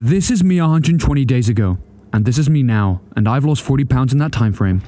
This is me 120 days ago, and this is me now, and I've lost 40 pounds in that time frame.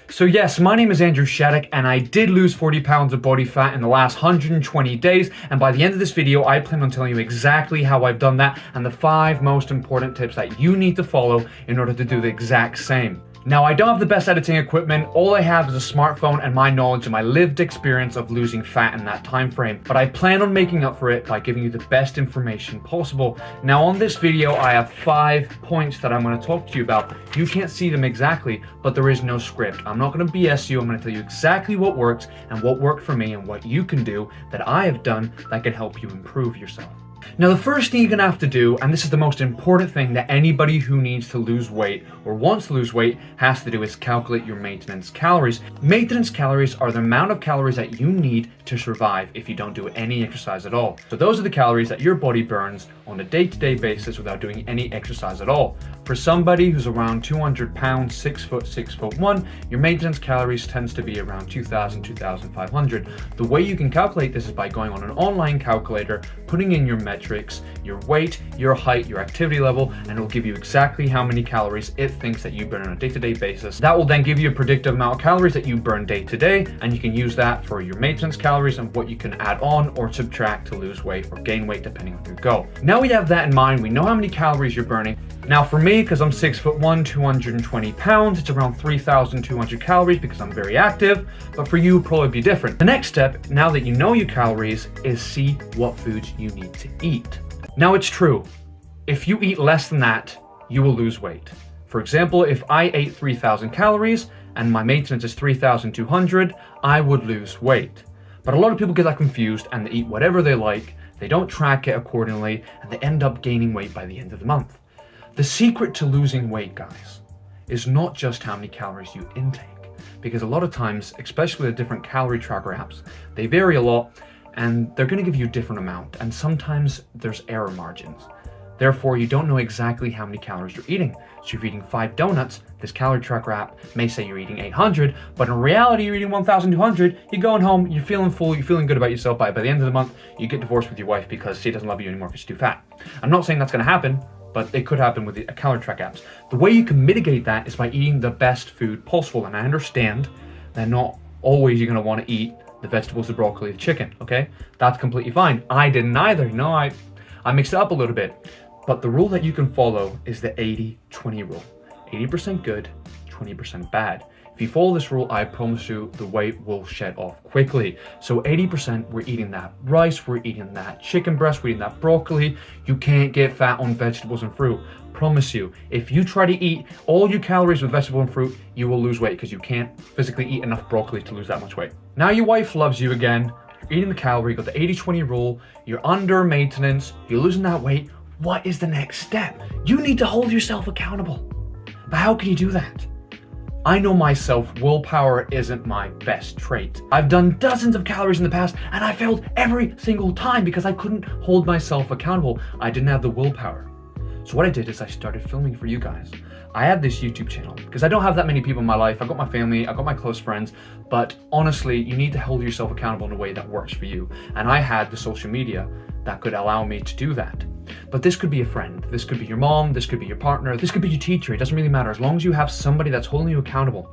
So yes, my name is Andrew Shattuck, and I did lose 40 pounds of body fat in the last 120 days, and by the end of this video, I plan on telling you exactly how I've done that, and the 5 most important tips that you need to follow in order to do the exact same. Now, I don't have the best editing equipment. All I have is a smartphone and my knowledge and my lived experience of losing fat in that time frame. But I plan on making up for it by giving you the best information possible. Now, on this video, I have 5 points that I'm going to talk to you about. You can't see them exactly, but there is no script. I'm not going to BS you. I'm going to tell you exactly what works and what worked for me and what you can do that I have done that can help you improve yourself. Now, the first thing you're going to have to do, and this is the most important thing that anybody who needs to lose weight or wants to lose weight has to do, is calculate your maintenance calories. Maintenance calories are the amount of calories that you need to survive if you don't do any exercise at all. So those are the calories that your body burns on a day-to-day basis without doing any exercise at all. For somebody who's around 200 pounds, 6 foot, 6'1", your maintenance calories tends to be around 2,000, 2,500. The way you can calculate this is by going on an online calculator, putting in your metrics, your weight, your height, your activity level, and it will give you exactly how many calories it thinks that you burn on a day-to-day basis. That will then give you a predictive amount of calories that you burn day to day, and you can use that for your maintenance calories and what you can add on or subtract to lose weight or gain weight depending on your goal. Now we have that in mind, we know how many calories you're burning. Now for me, because I'm 6'1", 220 pounds, it's around 3,200 calories because I'm very active, but for you, it'll probably be different. The next step, now that you know your calories, is see what foods you need to eat. Now it's true, if you eat less than that, you will lose weight. For example, if I ate 3,000 calories and my maintenance is 3,200, I would lose weight. But a lot of people get that confused and they eat whatever they like, they don't track it accordingly, and they end up gaining weight by the end of the month. The secret to losing weight, guys, is not just how many calories you intake, because a lot of times, especially with different calorie tracker apps, they vary a lot and they're going to give you a different amount, and sometimes there's error margins. Therefore, you don't know exactly how many calories you're eating. So if you're eating 5 donuts, this calorie tracker app may say you're eating 800, but in reality, you're eating 1,200. You're going home, you're feeling full, you're feeling good about yourself. By the end of the month, you get divorced with your wife because she doesn't love you anymore because you're too fat. I'm not saying that's going to happen, but it could happen with the calorie track apps. The way you can mitigate that is by eating the best food possible. And I understand that not always you're going to want to eat the vegetables, the broccoli, the chicken, okay? That's completely fine. I didn't either. No, I mixed it up a little bit. But the rule that you can follow is the 80-20 rule. 80% good, 20% bad. If you follow this rule, I promise you the weight will shed off quickly. So 80%, we're eating that rice, we're eating that chicken breast, we're eating that broccoli. You can't get fat on vegetables and fruit. Promise you, if you try to eat all your calories with vegetable and fruit, you will lose weight because you can't physically eat enough broccoli to lose that much weight. Now your wife loves you again, you're eating the calorie, you got the 80-20 rule, you're under maintenance, you're losing that weight. What is the next step? You need to hold yourself accountable. But how can you do that? I know myself, willpower isn't my best trait. I've done dozens of calories in the past and I failed every single time because I couldn't hold myself accountable. I didn't have the willpower. So what I did is I started filming for you guys. I had this YouTube channel because I don't have that many people in my life. I got my family, I got my close friends, but honestly, you need to hold yourself accountable in a way that works for you. And I had the social media that could allow me to do that. But this could be a friend, this could be your mom, this could be your partner, this could be your teacher. It doesn't really matter as long as you have somebody that's holding you accountable.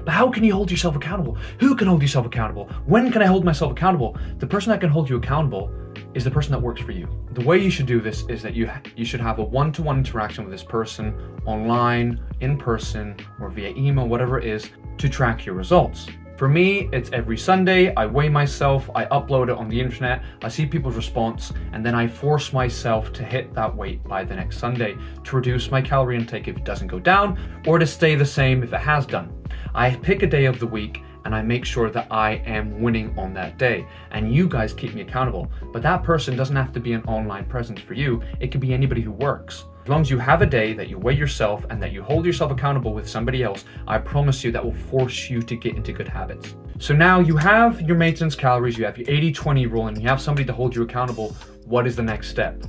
But how can you hold yourself accountable? Who can hold yourself accountable? When can I hold myself accountable? The person that can hold you accountable is the person that works for you. The way you should do this is that you should have a one-to-one interaction with this person online, in person, or via email, whatever it is, to track your results. For me, it's every Sunday, I weigh myself, I upload it on the internet, I see people's response, and then I force myself to hit that weight by the next Sunday to reduce my calorie intake if it doesn't go down, or to stay the same if it has done. I pick a day of the week and I make sure that I am winning on that day. And you guys keep me accountable. But that person doesn't have to be an online presence for you. It could be anybody who works. As long as you have a day that you weigh yourself and that you hold yourself accountable with somebody else, I promise you that will force you to get into good habits. So now you have your maintenance calories, you have your 80-20 rule, and you have somebody to hold you accountable. What is the next step?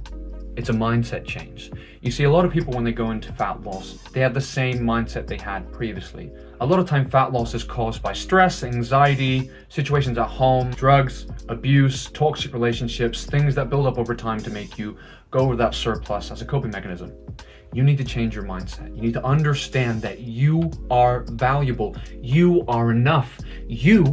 It's a mindset change. You see, a lot of people when they go into fat loss, they have the same mindset they had previously. A lot of time fat loss is caused by stress, anxiety, situations at home, drugs, abuse, toxic relationships, things that build up over time to make you go over that surplus as a coping mechanism. You need to change your mindset. You need to understand that you are valuable. You are enough. You,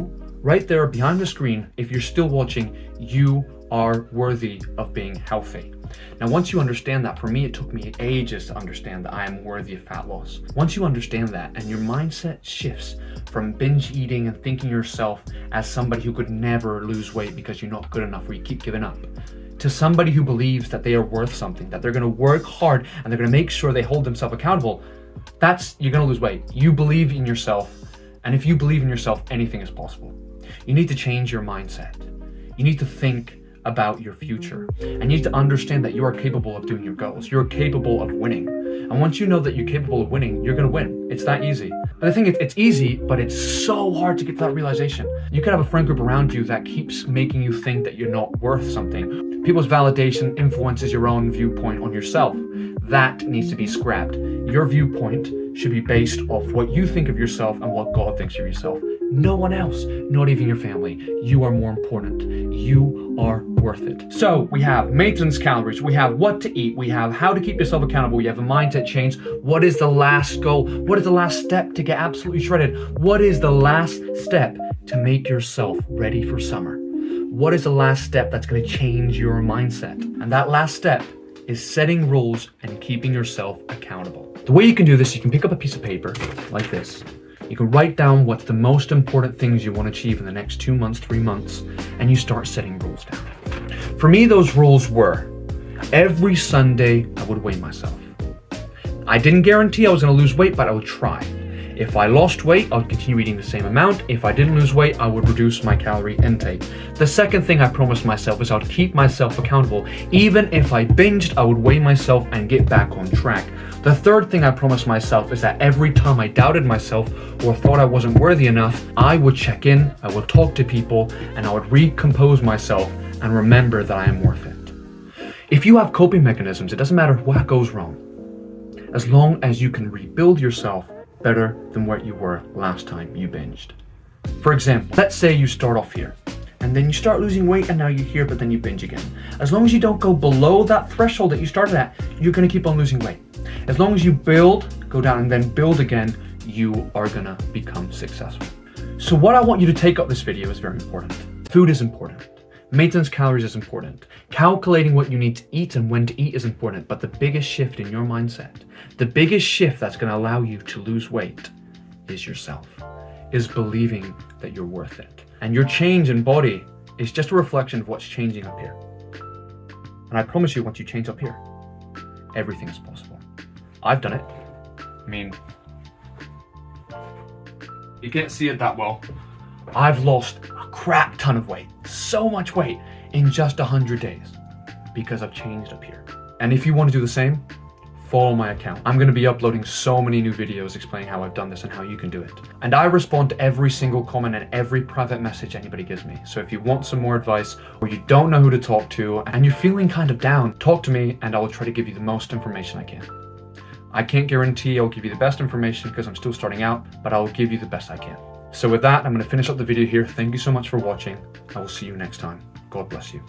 right there behind the screen, if you're still watching, you are worthy of being healthy. Now, once you understand that, for me, it took me ages to understand that I am worthy of fat loss. Once you understand that and your mindset shifts from binge eating and thinking yourself as somebody who could never lose weight because you're not good enough or you keep giving up, to somebody who believes that they are worth something, that they're gonna work hard and they're gonna make sure they hold themselves accountable, you're gonna lose weight. You believe in yourself, and if you believe in yourself, anything is possible. You need to change your mindset. You need to think about your future, and you need to understand that you are capable of doing your goals. You're capable of winning. And once you know that you're capable of winning, you're gonna win. It's that easy. But I think it's easy, but it's so hard to get to that realization. You could have a friend group around you that keeps making you think that you're not worth something. People's validation influences your own viewpoint on yourself. That needs to be scrapped. Your viewpoint should be based off what you think of yourself and what God thinks of yourself. No one else, not even your family. You are more important. You are worth it. So we have maintenance calories, we have what to eat, we have how to keep yourself accountable, you have a mindset change. What is the last goal? What is the last step to get absolutely shredded? What is the last step to make yourself ready for summer? What is the last step that's going to change your mindset? And that last step is setting rules and keeping yourself accountable. The way you can do this, you can pick up a piece of paper like this. You can write down what's the most important things you want to achieve in the next 2 months, 3 months, and you start setting rules down. For me, those rules were, every Sunday I would weigh myself. I didn't guarantee I was going to lose weight, but I would try. If I lost weight, I would continue eating the same amount. If I didn't lose weight, I would reduce my calorie intake. The second thing I promised myself is I would keep myself accountable. Even if I binged, I would weigh myself and get back on track. The third thing I promised myself is that every time I doubted myself or thought I wasn't worthy enough, I would check in, I would talk to people, and I would recompose myself and remember that I am worth it. If you have coping mechanisms, it doesn't matter what goes wrong. As long as you can rebuild yourself better than what you were last time you binged. For example, let's say you start off here, and then you start losing weight and now you're here, but then you binge again. As long as you don't go below that threshold that you started at, you're gonna keep on losing weight. As long as you build, go down and then build again, you are gonna become successful. So what I want you to take up this video is very important. Food is important. Maintenance calories is important. Calculating what you need to eat and when to eat is important, but the biggest shift in your mindset, the biggest shift that's gonna allow you to lose weight is yourself, is believing that you're worth it. And your change in body is just a reflection of what's changing up here. And I promise you, once you change up here, everything is possible. I've done it. I mean, you can't see it that well. I've lost a crap ton of weight, so much weight in just 100 days because I've changed up here. And if you want to do the same, follow my account. I'm going to be uploading so many new videos explaining how I've done this and how you can do it. And I respond to every single comment and every private message anybody gives me. So if you want some more advice or you don't know who to talk to and you're feeling kind of down, talk to me and I will try to give you the most information I can. I can't guarantee I'll give you the best information because I'm still starting out, but I will give you the best I can. So with that, I'm going to finish up the video here. Thank you so much for watching. I will see you next time. God bless you.